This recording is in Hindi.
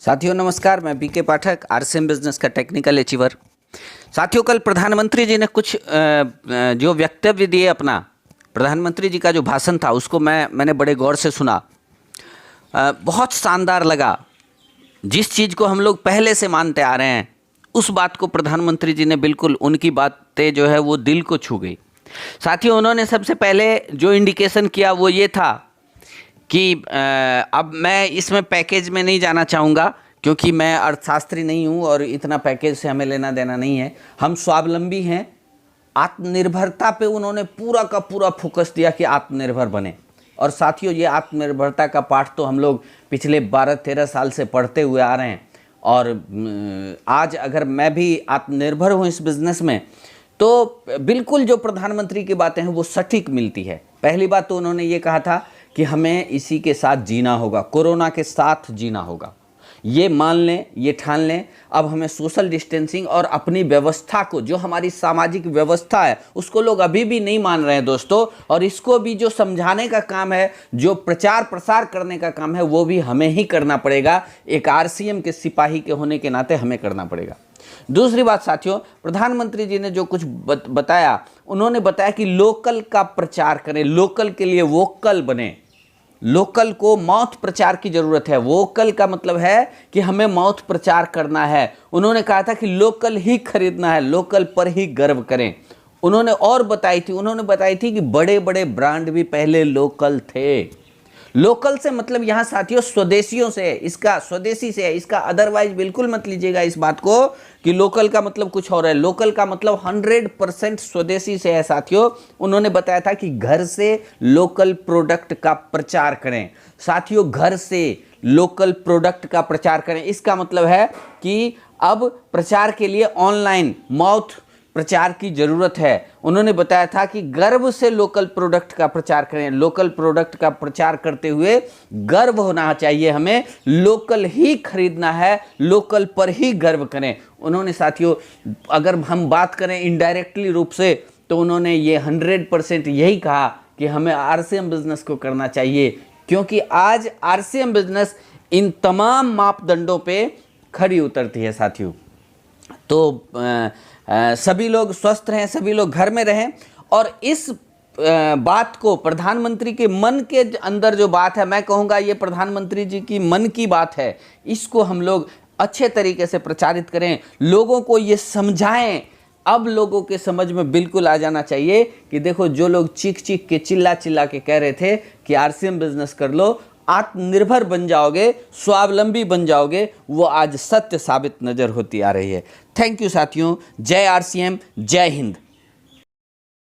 साथियों नमस्कार, मैं बीके पाठक, आरसीएम बिजनेस का टेक्निकल अचीवर। साथियों, कल प्रधानमंत्री जी ने कुछ जो वक्तव्य दिए, अपना प्रधानमंत्री जी का जो भाषण था उसको मैंने बड़े गौर से सुना। बहुत शानदार लगा। जिस चीज़ को हम लोग पहले से मानते आ रहे हैं उस बात को प्रधानमंत्री जी ने बिल्कुल, उनकी बातें जो है वो दिल को छू गई। साथियों, उन्होंने सबसे पहले जो इंडिकेशन किया वो ये था कि अब मैं इसमें पैकेज में नहीं जाना चाहूँगा क्योंकि मैं अर्थशास्त्री नहीं हूँ और इतना पैकेज से हमें लेना देना नहीं है। हम स्वावलंबी हैं। आत्मनिर्भरता पे उन्होंने पूरा का पूरा फोकस दिया कि आत्मनिर्भर बने। और साथियों, ये आत्मनिर्भरता का पाठ तो हम लोग पिछले 12-13 साल से पढ़ते हुए आ रहे हैं। और आज अगर मैं भी आत्मनिर्भर हूँ इस बिज़नेस में, तो बिल्कुल जो प्रधानमंत्री की बातें हैं वो सटीक मिलती है। पहली बात तो उन्होंने ये कहा था कि हमें इसी के साथ जीना होगा, कोरोना के साथ जीना होगा। ये मान लें, ये ठान लें, अब हमें सोशल डिस्टेंसिंग और अपनी व्यवस्था को, जो हमारी सामाजिक व्यवस्था है, उसको लोग अभी भी नहीं मान रहे हैं दोस्तों। और इसको भी जो समझाने का काम है, जो प्रचार प्रसार करने का काम है, वो भी हमें ही करना पड़ेगा। एक आरसीएम के सिपाही के होने के नाते हमें करना पड़ेगा। दूसरी बात साथियों, प्रधानमंत्री जी ने जो कुछ बताया, उन्होंने बताया कि लोकल का प्रचार करें, लोकल के लिए वोकल बने। लोकल को माउथ प्रचार की जरूरत है। वोकल का मतलब है कि हमें माउथ प्रचार करना है। उन्होंने कहा था कि लोकल ही खरीदना है, लोकल पर ही गर्व करें। उन्होंने बताई थी कि बड़े बड़े ब्रांड भी पहले लोकल थे। लोकल से मतलब यहाँ साथियों स्वदेशियों से है, इसका स्वदेशी से है, इसका अदरवाइज बिल्कुल मत लीजिएगा इस बात को कि लोकल का मतलब कुछ और है। लोकल का मतलब 100% स्वदेशी से है साथियों। उन्होंने बताया था कि घर से लोकल प्रोडक्ट का प्रचार करें। साथियों, घर से लोकल प्रोडक्ट का प्रचार करें, इसका मतलब है कि अब प्रचार के लिए ऑनलाइन माउथ प्रचार की जरूरत है। उन्होंने बताया था कि गर्व से लोकल प्रोडक्ट का प्रचार करें। लोकल प्रोडक्ट का प्रचार करते हुए गर्व होना चाहिए, हमें लोकल ही खरीदना है, लोकल पर ही गर्व करें। उन्होंने साथियों, अगर हम बात करें इनडायरेक्टली रूप से, तो उन्होंने ये 100% यही कहा कि हमें आरसीएम बिजनेस को करना चाहिए, क्योंकि आज आरसीएम बिजनेस इन तमाम मापदंडों पे खड़ी उतरती है साथियों। तो सभी लोग स्वस्थ रहें, सभी लोग घर में रहें। और इस बात को, प्रधानमंत्री के मन के अंदर जो बात है, मैं कहूँगा ये प्रधानमंत्री जी की मन की बात है, इसको हम लोग अच्छे तरीके से प्रचारित करें, लोगों को ये समझाएं। अब लोगों के समझ में बिल्कुल आ जाना चाहिए कि देखो, जो लोग चीख चीख के, चिल्ला चिल्ला के कह रहे थे कि आरसीएम बिजनेस कर लो, आत्मनिर्भर बन जाओगे, स्वावलंबी बन जाओगे, वो आज सत्य साबित नजर होती आ रही है। थैंक यू साथियों। जय आरसीएम, जय हिंद।